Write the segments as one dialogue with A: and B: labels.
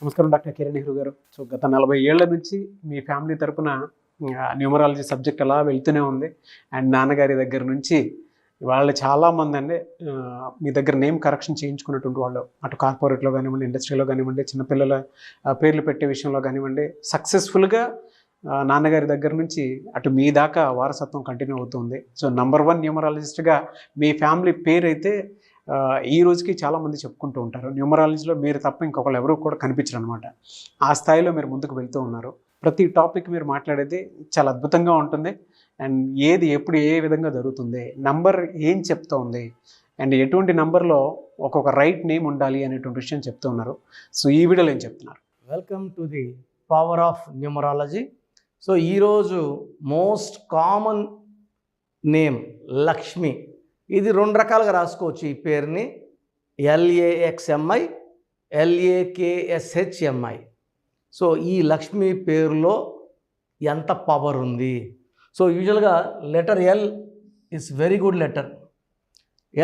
A: నమస్కారం డాక్టర్ కిరణ్ నెహ్రూ గారు. సో గత 40 ఏళ్ల నుంచి మీ ఫ్యామిలీ తరపున న్యూమరాలజీ సబ్జెక్ట్ అలా వెళ్తూనే ఉంది. అండ్ నాన్నగారి దగ్గర నుంచి వాళ్ళు చాలామంది అండి మీ దగ్గర నేమ్ కరెక్షన్ చేయించుకున్నటువంటి వాళ్ళు, అటు కార్పొరేట్లో కానివ్వండి, ఇండస్ట్రీలో కానివ్వండి, చిన్నపిల్లల పేర్లు పెట్టే విషయంలో కానివ్వండి, సక్సెస్ఫుల్గా నాన్నగారి దగ్గర నుంచి అటు మీ దాకా వారసత్వం కంటిన్యూ అవుతుంది. సో నంబర్ 1 న్యూమరాలజిస్ట్గా మీ ఫ్యామిలీ పేరైతే ఈ రోజుకి చాలామంది చెప్పుకుంటూ ఉంటారు. న్యూమరాలజీలో మీరు తప్ప ఇంకొకళ్ళు ఎవరు కూడా కనిపించరు అనమాట. ఆ స్థాయిలో మీరు ముందుకు వెళ్తూ ఉన్నారు. ప్రతి టాపిక్ మీరు మాట్లాడేది చాలా అద్భుతంగా ఉంటుంది. అండ్ ఏది ఎప్పుడు ఏ విధంగా జరుగుతుంది, నంబర్ ఏం చెప్తూ ఉంది, అండ్ ఎటువంటి నంబర్లో ఒక్కొక్క రైట్ నేమ్ ఉండాలి అనేటువంటి విషయం చెప్తూ ఉన్నారు. సో ఈ వీడియోలో ఏం చెప్తున్నారు?
B: Welcome to the power of numerology. So ఈరోజు మోస్ట్ కామన్ నేమ్ లక్ష్మి. ఇది 2 రకాలుగా రాసుకోవచ్చు. ఈ పేరుని LAXMI, LAKSHMI. సో ఈ లక్ష్మి పేరులో ఎంత పవర్ ఉంది? సో యూజువల్గా letter L is very good letter.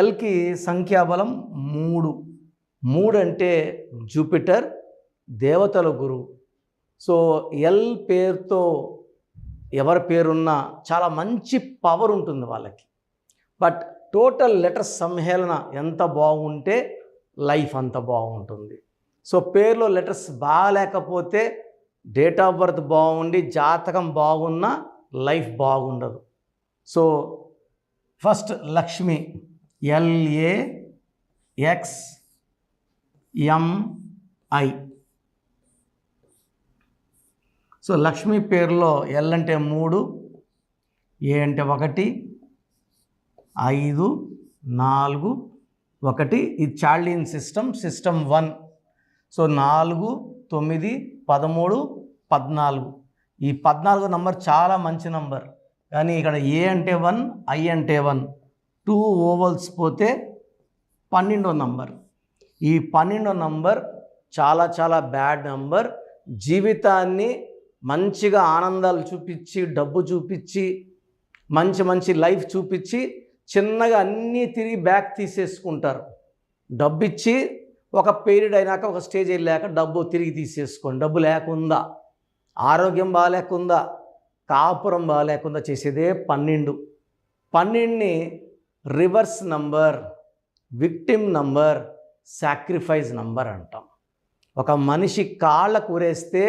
B: ఎల్కి సంఖ్యాబలం 3 అంటే జూపిటర్, దేవతల గురువు. సో ఎల్ పేరుతో ఎవరి పేరున్నా చాలా మంచి పవర్ ఉంటుంది వాళ్ళకి. బట్ టోటల్ లెటర్స్ సమ్మేళన ఎంత బాగుంటే లైఫ్ అంత బాగుంటుంది. సో పేరులో లెటర్స్ బాగాలేకపోతే డేట్ ఆఫ్ బర్త్ బాగుండి జాతకం బాగున్నా లైఫ్ బాగుండదు. So first Lakshmi LAXMI. So Lakshmi పేరులో L అంటే 3, A అంటే 1, 5, 4, 1. ఇది చార్లిన్ సిస్టమ్ 1. సో 4, 9, 13, 14. ఈ 14 నంబర్ చాలా మంచి నంబర్. కానీ ఇక్కడ A అంటే 1, I అంటే 1, 2 ఓవల్స్ పోతే 12వ నంబర్. ఈ 12వ నంబర్ చాలా చాలా బ్యాడ్ నంబర్. జీవితాన్ని మంచిగా ఆనందాలు చూపించి, డబ్బు చూపించి, మంచి లైఫ్ చూపించి చిన్నగా అన్నీ తిరిగి బ్యాక్ తీసేసుకుంటారు. డబ్బు ఇచ్చి ఒక పీరియడ్ అయినాక, ఒక స్టేజ్ వెళ్ళాక డబ్బు తిరిగి తీసేసుకోండి. డబ్బు లేకుండా, ఆరోగ్యం బాగాలేకుండా, కాపురం బాగాలేకుండా చేసేదే 12. 12ని reverse number, victim number, sacrifice number అంటాం. ఒక మనిషి కాళ్ళకు ఉరేస్తే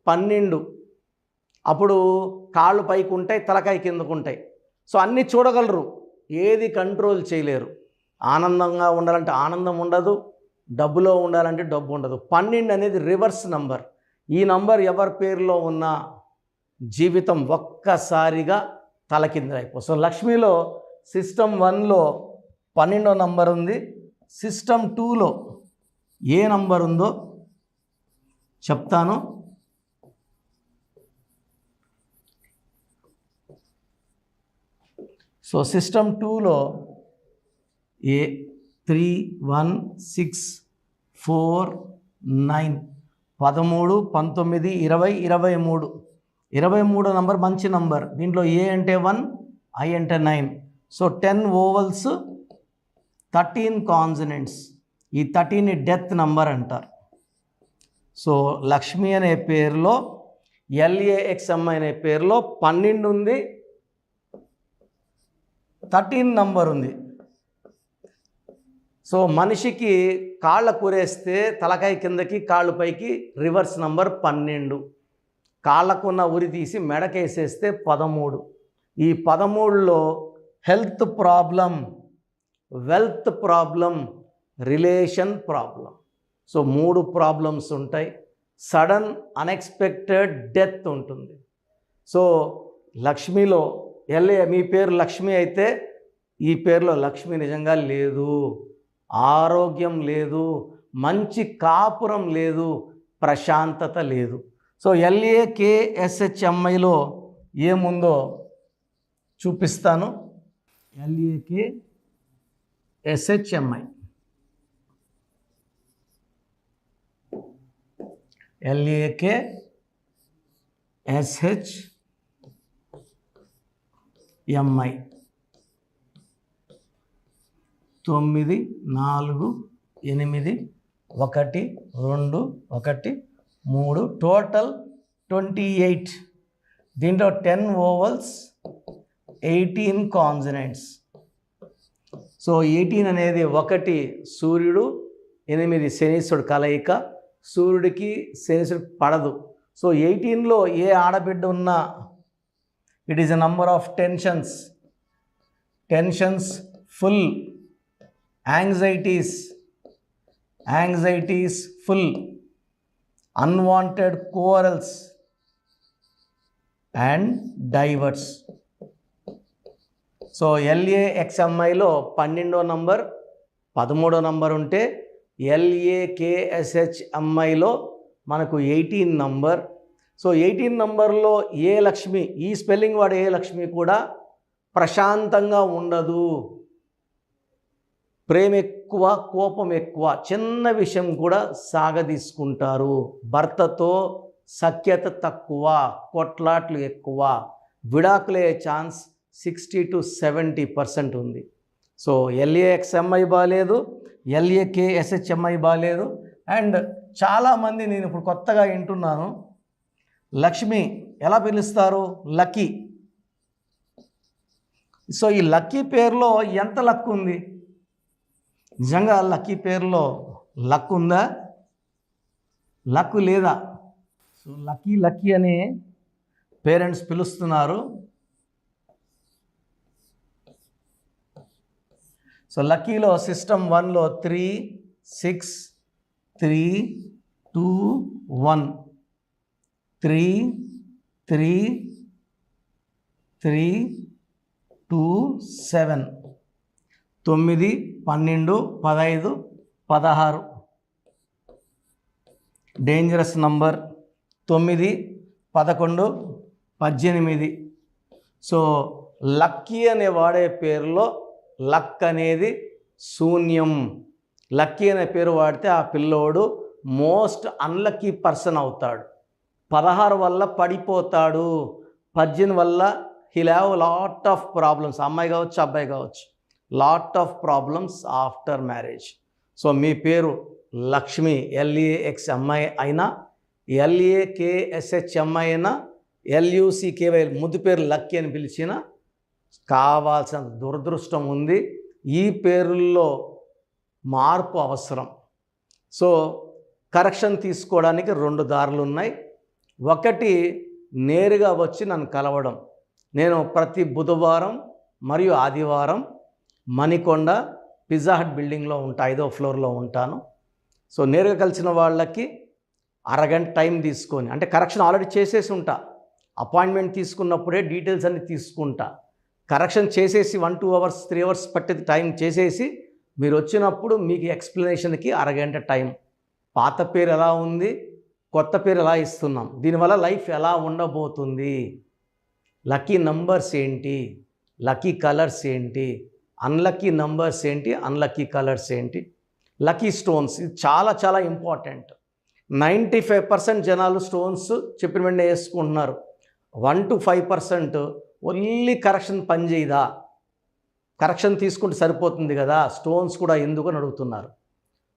B: 12, అప్పుడు కాళ్ళు పైకి ఉంటాయి, తలకాయ కిందకు ఉంటాయి. సో అన్నీ చూడగలరు, ఏది కంట్రోల్ చేయలేరు. ఆనందంగా ఉండాలంటే ఆనందం ఉండదు, డబ్బులో ఉండాలంటే డబ్బు ఉండదు. 12 అనేది రివర్స్ నంబర్. ఈ నంబర్ ఎవరి పేరులో ఉన్నా జీవితం ఒక్కసారిగా తలకిందులైపోతుంది. సో లక్ష్మిలో సిస్టమ్ 1లో 12వ నంబర్ ఉంది. సిస్టమ్ 2లో ఏ నంబర్ ఉందో చెప్తాను. సో సిస్టమ్ 2లో 3, 1, 6, 4, 9, 13, 19, 20, 23. 23వ నంబర్ మంచి నంబర్. దీంట్లో A అంటే 1, I అంటే 9. So 10 ovals, 13 consonants. ఈ 13ని డెత్ నంబర్ అంటారు. సో లక్ష్మి అనే పేరులో, LAXMI అనే పేరులో 12 ఉంది, 13 నంబర్ ఉంది. సో మనిషికి కాళ్ళ కూరేస్తే తలకాయ కిందకి, కాళ్ళు పైకి, రివర్స్ నంబర్ 12. కాళ్ళకున్న ఉరి తీసి మెడకేసేస్తే 13. ఈ 13లో health problem, wealth problem, relation problem. So 3 problems ఉంటాయి. సడన్ అన్ఎక్స్పెక్టెడ్ డెత్ ఉంటుంది. సో లక్ష్మిలో మీ పేరు లక్ష్మి అయితే ఈ పేరులో లక్ష్మి నిజంగా లేదు, ఆరోగ్యం లేదు, మంచి కాపురం లేదు, ప్రశాంతత లేదు. సో LAKSHMIలో ఏముందో చూపిస్తాను. LAKSHMI LAKSHMI 9, 4, 8, 1, 2, 1, 3 total 28. దీంట్లో 10 ఓవల్స్ 18 కాన్సనెంట్స్. సో 18 అనేది 1 సూర్యుడు 8 శనీశ్వరుడు కలయిక. సూర్యుడికి శనీశ్వరుడు పడదు. సో 18లో ఏ ఆడబిడ్డ ఉన్నా it is a number of tensions full, anxieties full, unwanted quarrels and divorce. So LAXMIలో 12వ నంబర్ 13వ నంబర్ ఉంటే LAKSHMIలో మనకు 18 నంబర్. సో 18 నంబర్లో ఏ లక్ష్మి, ఈ స్పెల్లింగ్ వాడు ఏ లక్ష్మి కూడా ప్రశాంతంగా ఉండదు. ప్రేమ ఎక్కువ, కోపం ఎక్కువ, చిన్న విషయం కూడా సాగదీసుకుంటారు. భర్తతో సఖ్యత తక్కువ, కొట్లాట్లు ఎక్కువ, విడాకులే ఛాన్స్ 60 to 70% ఉంది. సో LAXMI బాగాలేదు, LAKSHMI బాగాలేదు. అండ్ చాలామంది నేను ఇప్పుడు కొత్తగా వింటున్నాను, లక్ష్మి ఎలా పిలుస్తారు? లక్కీ. సో ఈ లక్కీ పేరులో ఎంత లక్ ఉంది? నిజంగా లక్కీ పేరులో లక్ ఉందా? లక్ లేదా? సో లక్కీ అని పేరెంట్స్ పిలుస్తున్నారు. సో లక్కీలో సిస్టమ్ 1లో 3, 6, 3, 2, 1, 3, 3, 3, 2, 7, 9, 12, 15, 16 డేంజరస్ నంబర్. 9, 11, 18. సో లక్కీ అనే వాడే పేరులో లక్ అనేది శూన్యం. లక్కీ అనే పేరు వాడితే ఆ పిల్లోడు మోస్ట్ అన్లక్కీ పర్సన్ అవుతాడు. 16 వల్ల పడిపోతాడు. 18 వల్ల he'll have lot of problems. అమ్మాయి కావచ్చు, అబ్బాయి కావచ్చు, lot of problems after marriage. So మీ పేరు లక్ష్మి LAXMI అయినా, LAKSHMI అయినా, LUCKY ముద్దు పేరు లక్కీ అని పిలిచిన కావాల్సిన దురదృష్టం ఉంది. ఈ పేరుల్లో మార్పు అవసరం. సో కరెక్షన్ తీసుకోవడానికి 2 దారులు ఉన్నాయి. ఒకటి నేరుగా వచ్చి నన్ను కలవడం. నేను ప్రతి బుధవారం మరియు ఆదివారం మణికొండ పిజ్జా హట్ బిల్డింగ్లో ఉంటా, 5వ ఫ్లోర్లో ఉంటాను. సో నేరుగా కలిసిన వాళ్ళకి అరగంట టైం తీసుకొని, అంటే కరెక్షన్ ఆల్రెడీ చేసేసి ఉంటా, అపాయింట్మెంట్ తీసుకున్నప్పుడే డీటెయిల్స్ అన్నీ తీసుకుంటా. కరెక్షన్ చేసేసి 1-2 అవర్స్ 3 అవర్స్ పట్టేది టైం చేసేసి మీరు వచ్చినప్పుడు మీకు ఎక్స్ప్లెనేషన్కి అరగంట టైం. పాత పేరు ఎలా ఉంది, కొత్త పేరు ఎలా ఇస్తున్నాం, దీనివల్ల లైఫ్ ఎలా ఉండబోతుంది, లక్కీ నంబర్స్ ఏంటి, లక్కీ కలర్స్ ఏంటి, అన్లక్కీ నంబర్స్ ఏంటి, అన్లక్కీ కలర్స్ ఏంటి, లక్కీ స్టోన్స్. ఇది చాలా చాలా ఇంపార్టెంట్. 95% జనాలు స్టోన్స్ చెప్పిన వెంటనే వేసుకుంటున్నారు. 1 to 5% ఓన్లీ కరెక్షన్ పనిచేయదా, కరెక్షన్ తీసుకుంటే సరిపోతుంది కదా, స్టోన్స్ కూడా ఎందుకు అని అడుగుతున్నారు.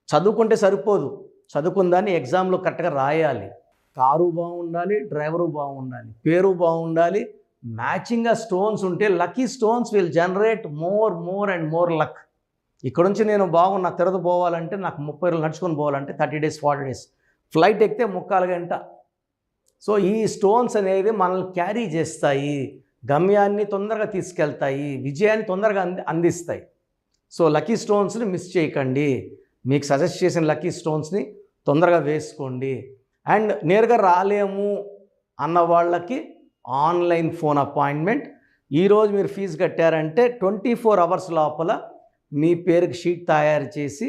B: చదువుకుంటే సరిపోదు, చదువుకున్న దాన్ని ఎగ్జామ్లో కరెక్ట్గా రాయాలి. కారు బాగుండాలి, డ్రైవరు బాగుండాలి, పేరు బాగుండాలి, మ్యాచింగ్గా స్టోన్స్ ఉంటే lucky stones will generate more and more luck. ఇక్కడ నుంచి నేను బాగున్నా తిరగ పోవాలంటే, నాకు 30 రోజులు నడుచుకొని పోవాలంటే 30 days 40 days, ఫ్లైట్ ఎక్కితే 3/4 గంట. సో ఈ స్టోన్స్ అనేవి మనల్ని క్యారీ చేస్తాయి, గమ్యాన్ని తొందరగా తీసుకెళ్తాయి, విజయాన్ని తొందరగా అందిస్తాయి. సో లక్కీ స్టోన్స్ని మిస్ చేయకండి. మీకు సజెస్ట్ చేసిన లక్కీ స్టోన్స్ని తొందరగా వేసుకోండి. అండ్ నేరుగా రాలేము అన్న వాళ్ళకి ఆన్లైన్ ఫోన్ అపాయింట్మెంట్. ఈరోజు మీరు ఫీజు కట్టారంటే 24 hours లోపల మీ పేరుకి షీట్ తయారు చేసి,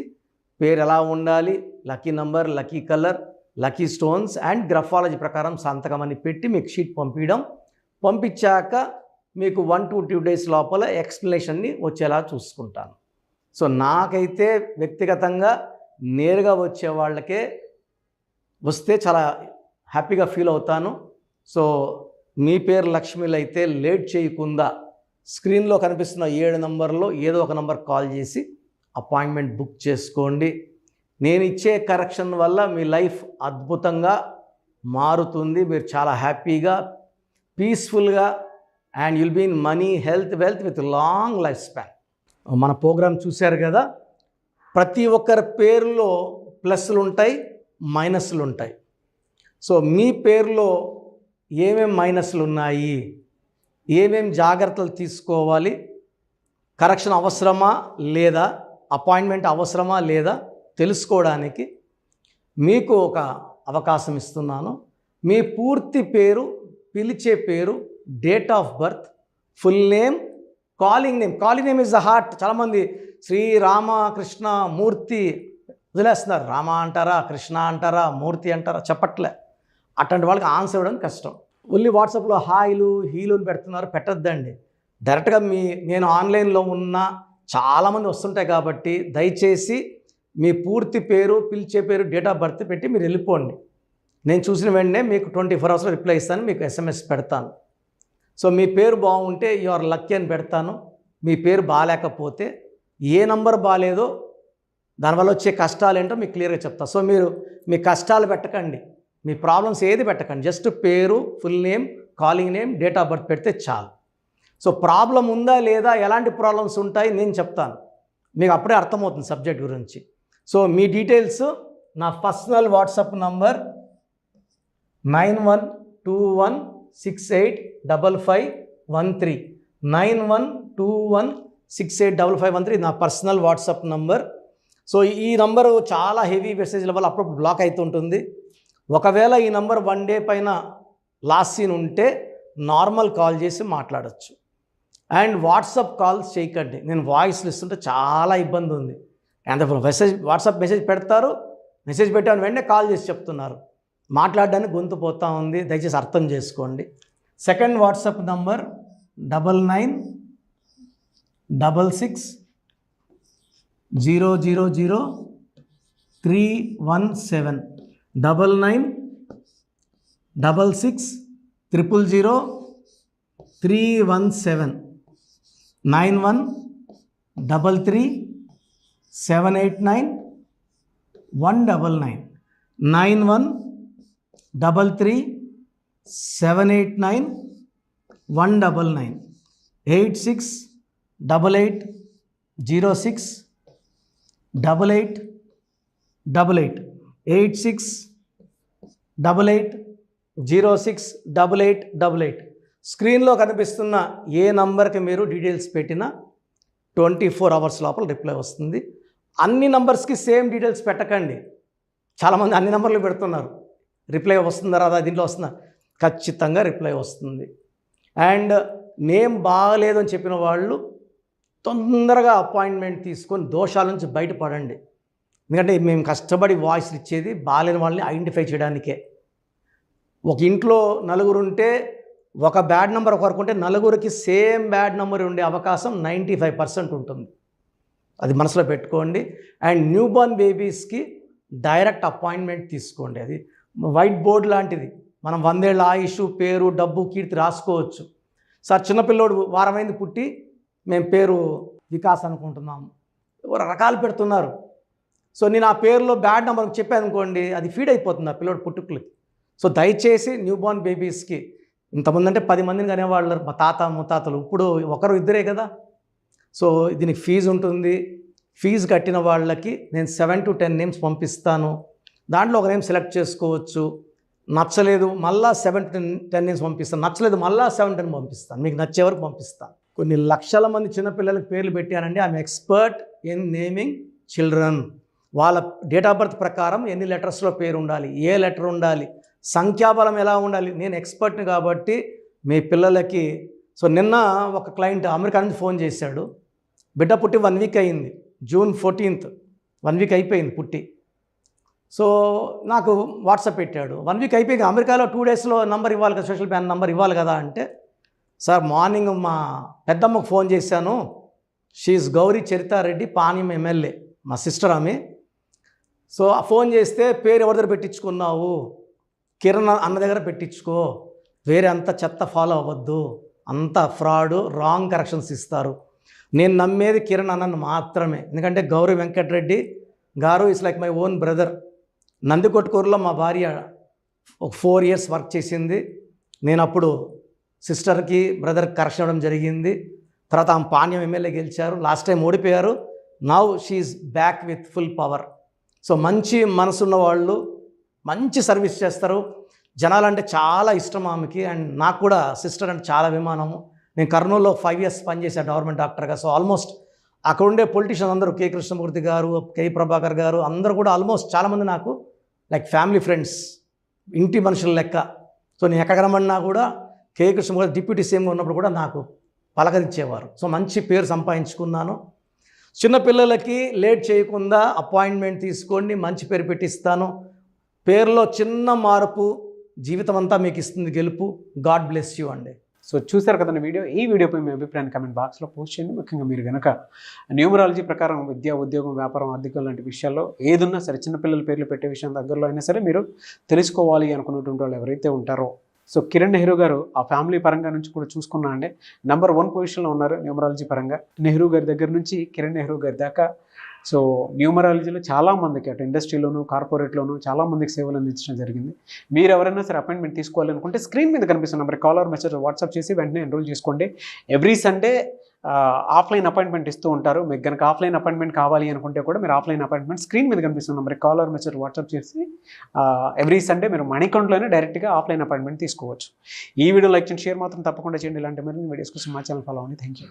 B: పేరు ఎలా ఉండాలి, lucky number, lucky colour, lucky stones and graphology ప్రకారం సంతకం అని పెట్టి మీకు షీట్ పంపించాక మీకు 1 to 2 days లోపల ఎక్స్ప్లెనేషన్ని వచ్చేలా చూసుకుంటాను. సో నాకైతే వ్యక్తిగతంగా నేరుగా వచ్చే వాళ్ళకే వస్తే చాలా హ్యాపీగా ఫీల్ అవుతాను. సో మీ పేరు లక్ష్మిలు అయితే లేట్ చేయకుండా స్క్రీన్లో కనిపిస్తున్న 7 నంబర్లో ఏదో ఒక నంబర్ కాల్ చేసి అపాయింట్మెంట్ బుక్ చేసుకోండి. నేను ఇచ్చే కరెక్షన్ వల్ల మీ లైఫ్ అద్భుతంగా మారుతుంది. మీరు చాలా హ్యాపీగా, పీస్ఫుల్గా and you'll be in money, health, wealth with long life span. మన ప్రోగ్రామ్ చూశారు కదా, ప్రతి ఒక్కరి పేరులో ప్లస్లు ఉంటాయి, మైనస్లు ఉంటాయి. సో మీ పేరులో ఏమేం మైనస్లు ఉన్నాయి, ఏమేం జాగ్రత్తలు తీసుకోవాలి, కరెక్షన్ అవసరమా లేదా, అపాయింట్మెంట్ అవసరమా లేదా తెలుసుకోవడానికి మీకు ఒక అవకాశం ఇస్తున్నాను. మీ పూర్తి పేరు, పిలిచే పేరు, date of birth, full name, calling name is the heart. చాలామంది శ్రీరామకృష్ణ మూర్తి వదిలేస్తున్నారు. రామ అంటారా, కృష్ణ అంటారా, మూర్తి అంటారా చెప్పట్లే. అట్లాంటి వాళ్ళకి ఆన్సర్ ఇవ్వడం కష్టం. ఓన్లీ వాట్సాప్లో హాయిలు హీలుని పెడుతున్నారు, పెట్టద్దండి. డైరెక్ట్గా నేను ఆన్లైన్లో ఉన్న చాలామంది వస్తుంటాయి కాబట్టి దయచేసి మీ పూర్తి పేరు, పిలిచే పేరు, డేట్ ఆఫ్ బర్త్ పెట్టి మీరు వెళ్ళిపోండి. నేను చూసిన వెంటనే మీకు 24 అవర్స్లో రిప్లై ఇస్తాను, మీకు SMS పెడతాను. సో మీ పేరు బాగుంటే యు ఆర్ లక్కీ అని పెడతాను. మీ పేరు బాగాలేకపోతే ఏ నంబర్ బాగాలేదో దానివల్ల వచ్చే కష్టాలు ఏంటో మీకు క్లియర్గా చెప్తాను. సో మీరు మీ కష్టాలు పెట్టకండి, మీ ప్రాబ్లమ్స్ ఏది పెట్టకండి. జస్ట్ పేరు, full name, calling name, date of birth పెడితే చాలు. సో ప్రాబ్లం ఉందా లేదా, ఎలాంటి ప్రాబ్లమ్స్ ఉంటాయి నేను చెప్తాను, మీకు అప్పుడే అర్థమవుతుంది సబ్జెక్ట్ గురించి. సో మీ డీటెయిల్స్ నా పర్సనల్ వాట్సాప్ నంబర్ 9121685513 9121685513 నా పర్సనల్ వాట్సాప్ నంబర్. సో ఈ నంబరు చాలా హెవీ మెసేజ్ల వల్ల అప్పుడప్పుడు బ్లాక్ అవుతుంటుంది. ఒకవేళ ఈ నంబర్ 1 డే పైన లాస్ట్ సీన్ ఉంటే నార్మల్ కాల్ చేసి మాట్లాడచ్చు. అండ్ వాట్సాప్ కాల్స్ చేయకండి. నేను వాయిస్లు ఇస్తుంటే చాలా ఇబ్బంది ఉంది. అంత వాట్సాప్ మెసేజ్ పెడతారు, మెసేజ్ పెట్టాను వెంటనే కాల్ చేసి చెప్తున్నారు, మాట్లాడడానికి గొంతు పోతా ఉంది. దయచేసి అర్థం చేసుకోండి. Second WhatsApp number 9966000317 9966000317 9133789199 9133789199 8688068888 8688068888. స్క్రీన్లో కనిపిస్తున్న ఏ నంబర్కి మీరు డీటెయిల్స్ పెట్టినా 24 అవర్స్ లోపల రిప్లై వస్తుంది. అన్ని నంబర్స్కి సేమ్ డీటెయిల్స్ పెట్టకండి. చాలామంది అన్ని నంబర్లు పెడుతున్నారు, రిప్లై వస్తుందా రాదా, దీంట్లో వస్తుందా, ఖచ్చితంగా రిప్లై వస్తుంది. అండ్ నేమ్ బాగలేదు అని చెప్పిన వాళ్ళు తొందరగా అపాయింట్మెంట్ తీసుకొని దోషాల నుంచి బయటపడండి. ఎందుకంటే మేము కష్టపడి వాయిస్ ఇచ్చేది బాగాలేని వాళ్ళని ఐడెంటిఫై చేయడానికే. ఒక ఇంట్లో నలుగురు ఉంటే ఒక బ్యాడ్ నెంబర్ ఒకరికి ఉంటే నలుగురికి సేమ్ బ్యాడ్ నెంబర్ ఉండే అవకాశం 95% ఉంటుంది. అది మనసులో పెట్టుకోండి. అండ్ న్యూ బోర్న్ బేబీస్కి డైరెక్ట్ అపాయింట్మెంట్ తీసుకోండి. అది వైట్ బోర్డ్ లాంటిది. మనం 100 ఏళ్ళ ఆయుష్, పేరు, డబ్బు, కీర్తి రాసుకోవచ్చు. సార్ చిన్నపిల్లోడు వారమైంది పుట్టి మేము పేరు వికాస్ అనుకుంటున్నాము, రకాలు పెడుతున్నారు. సో నేను ఆ పేరులో బ్యాడ్ నెంబర్ చెప్పాను అనుకోండి, అది ఫీడ్ అయిపోతుంది ఆ పిల్లోడు పుట్టుకులకి. సో దయచేసి న్యూ బోర్న్ బేబీస్కి, ఇంతమంది అంటే 10 మందిని కనేవాళ్ళు మా తాత ముత్తాతలు, ఇప్పుడు ఒకరు ఇద్దరే కదా. సో దీనికి ఫీజు ఉంటుంది. ఫీజు కట్టిన వాళ్ళకి నేను 7 to 10 నేమ్స్ పంపిస్తాను. దాంట్లో ఒక నేమ్ సెలెక్ట్ చేసుకోవచ్చు. నచ్చలేదు మళ్ళా 7 to 10 నేమ్స్ పంపిస్తాను, నచ్చలేదు మళ్ళా 7 to 10 పంపిస్తాను, మీకు నచ్చే వరకు పంపిస్తాను. కొన్ని లక్షల మంది చిన్నపిల్లలకి పేర్లు పెట్టానండి. I'm expert in naming children. వాళ్ళ డేట్ ఆఫ్ బర్త్ ప్రకారం ఎన్ని లెటర్స్లో పేరు ఉండాలి, ఏ లెటర్ ఉండాలి, సంఖ్యాబలం ఎలా ఉండాలి, నేను ఎక్స్పర్ట్ని కాబట్టి మీ పిల్లలకి. సో నిన్న ఒక క్లయింట్ అమెరికా నుంచి ఫోన్ చేశాడు. బిడ్డ పుట్టి 1 వీక్ అయింది, June 14th 1 వీక్ అయిపోయింది పుట్టి. సో నాకు వాట్సాప్ పెట్టాడు, 1 వీక్ అయిపోయింది, అమెరికాలో 2 డేస్లో నంబర్ ఇవ్వాలి కదా, సోషల్ బ్యాన్ నంబర్ ఇవ్వాలి కదా అంటే, సార్ మార్నింగ్ మా పెద్దమ్మకు ఫోన్ చేశాను, షీఈస్ గౌరీ చరితారెడ్డి, పాణ్యం ఎమ్మెల్యే, మా సిస్టర్ ఆమె. సో ఫోన్ చేస్తే పేరు ఎవరి దగ్గర పెట్టించుకున్నావు, కిరణ్ అన్న దగ్గర పెట్టించుకో, వేరే అంత చెత్త ఫాలో అవ్వద్దు, అంత ఫ్రాడ్, రాంగ్ కరెక్షన్స్ ఇస్తారు. నేను నమ్మేది కిరణ్ అన్నను మాత్రమే. ఎందుకంటే గౌరీ వెంకటరెడ్డి గారు is like my own brother. నందికొట్కూరులో మా భార్య ఒక 4 years వర్క్ చేసింది. నేను అప్పుడు సిస్టర్కి బ్రదర్కి కరెక్షన్ అవ్వడం జరిగింది. తర్వాత ఆమె పాణ్యం ఎమ్మెల్యే గెలిచారు. లాస్ట్ టైం ఓడిపోయారు. Now she's back with full power. So మంచి మనసున్న వాళ్ళు మంచి సర్వీస్ చేస్తారు. జనాలంటే చాలా ఇష్టం ఆమెకి. అండ్ నాకు కూడా సిస్టర్ అంటే చాలా అభిమానము. నేను కర్నూలులో 5 years పనిచేశాను గవర్నమెంట్ డాక్టర్గా. సో ఆల్మోస్ట్ అక్కడ ఉండే పొలిటీషియన్స్ అందరూ కె కృష్ణమూర్తి గారు, కె ప్రభాకర్ గారు అందరూ కూడా ఆల్మోస్ట్ చాలామంది నాకు లైక్ ఫ్యామిలీ ఫ్రెండ్స్, ఇంటి మనుషుల లెక్క. సో నేను ఎక్కడ కనబడినా కూడా కె కృష్ణమూర్తి డిప్యూటీ సీఎంగా ఉన్నప్పుడు కూడా నాకు పలకరించేవారు. సో మంచి పేరు సంపాదించుకున్నాను. చిన్నపిల్లలకి లేట్ చేయకుండా అపాయింట్మెంట్ తీసుకోండి, మంచి పేరు పెట్టిస్తాను. పేరులో చిన్న మార్పు జీవితం అంతా మీకు ఇస్తుంది గెలుపు. గాడ్ బ్లెస్ యూ అండి.
A: సో చూశారు కదండి వీడియో. ఈ వీడియోపై మీ అభిప్రాయాన్ని కమెంట్ బాక్స్లో పోస్ట్ చేయండి. ముఖ్యంగా మీరు కనుక న్యూమరాలజీ ప్రకారం విద్య, ఉద్యోగం, వ్యాపారం, ఆర్థికం లాంటి విషయాల్లో ఏదున్నా సరే, చిన్నపిల్లల పేర్లు పెట్టే విషయం దగ్గరలో అయినా సరే మీరు తెలుసుకోవాలి అనుకున్నటువంటి వాళ్ళు ఎవరైతే ఉంటారో, సో కిరణ్ నెహ్రూ గారు ఆ ఫ్యామిలీ పరంగా నుంచి కూడా చూసుకున్నా అండి నెంబర్ 1 పొజిషన్లో ఉన్నారు న్యూమరాలజీ పరంగా. నెహ్రూ గారి దగ్గర నుంచి కిరణ్ నెహ్రూ గారి దాకా సో న్యూమరాలజీలో చాలామందికి అటు ఇండస్ట్రీలోను, కార్పొరేట్లోను చాలామందికి సేవలు అందించడం జరిగింది. మీరు ఎవరైనా సరే అపాయింట్మెంట్ తీసుకోవాలనుకుంటే స్క్రీన్ మీద కనిపిస్తున్న number call or message WhatsApp చేసి వెంటనే ఎన్రోల్ చేసుకోండి. ఎవ్రీ సండే ఆఫ్లైన్ అపాయింట్మెంట్ ఇస్తూ ఉంటారు. మీకు కనుక ఆఫ్లైన్ అపాయింట్మెంట్ కావాలి అనుకుంటే కూడా మీరు ఆఫ్లైన్ అపాయింట్మెంట్ స్క్రీన్ మీద కనిపిస్తున్న number call or message WhatsApp చేసి ఎవ్రీ సండే మీరు మణికొండలోనే డైరెక్ట్గా ఆఫ్లైన్ అపాయింట్మెంట్ తీసుకోవచ్చు. ఈ వీడియో లైక్ చేయండి, షేర్ మాత్రం తప్పకుండా చేయండి. ఇలాంటి మరిన్ని వీడియోస్ కోసం మా ఛానల్ ఫాలో అవ్వండి. Thank you.